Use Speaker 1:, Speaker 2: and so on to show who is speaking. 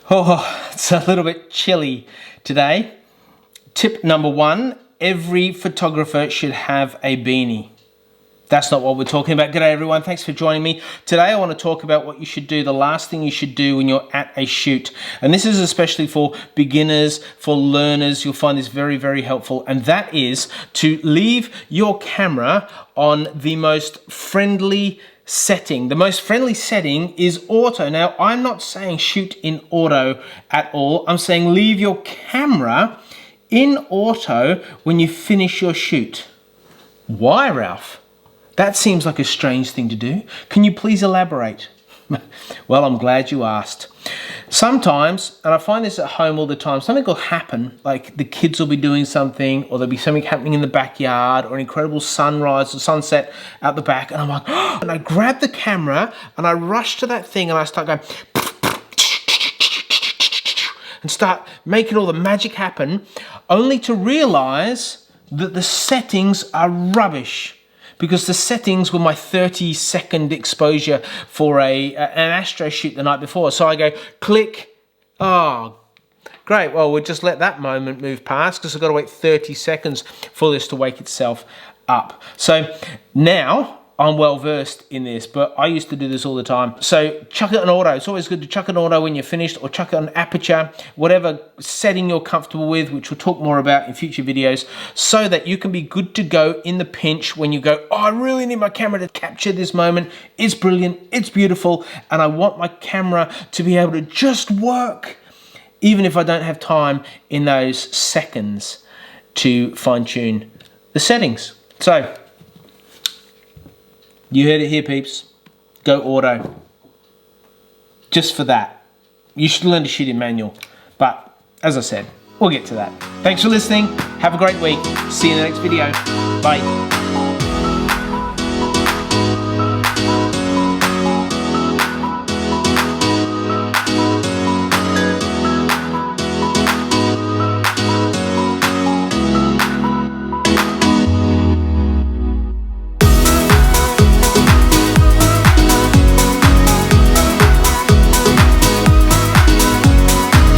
Speaker 1: Oh, it's a little bit chilly today. Tip number one, every photographer should have a beanie. That's not what we're talking about. G'day everyone, thanks for joining me. Today I want to talk about what you should do, the last thing you should do when you're at a shoot. And this is especially for beginners, for learners. You'll find this very, very helpful. And that is to leave your camera on the most friendly setting. The most friendly setting is auto. Now, I'm not saying shoot in auto at all. I'm saying leave your camera in auto when you finish your shoot. Why, Ralph? That seems like a strange thing to do. Can you please elaborate? Well, I'm glad you asked. Sometimes, and I find this at home all the time, something will happen, like the kids will be doing something, or there'll be something happening in the backyard, or an incredible sunrise or sunset out the back, and I'm like, oh, and I grab the camera, and I rush to that thing, and I start going, and start making all the magic happen, only to realize that the settings are rubbish. Because the settings were my 30-second exposure for an astro shoot the night before. So I go, click, oh, great. Well, we'll just let that moment move past because I've got to wait 30 seconds for this to wake itself up. So now I'm well versed in this, but I used to do this all the time. So chuck it on auto. It's always good to chuck it on auto when you're finished, or chuck it on aperture, whatever setting you're comfortable with, which we'll talk more about in future videos, so that you can be good to go in the pinch when you go, oh, I really need my camera to capture this moment. It's brilliant, it's beautiful, and I want my camera to be able to just work, even if I don't have time in those seconds to fine tune the settings. So, you heard it here, peeps. Go auto. Just for that. You should learn to shoot in manual. But, as I said, we'll get to that. Thanks for listening. Have a great week. See you in the next video. Bye.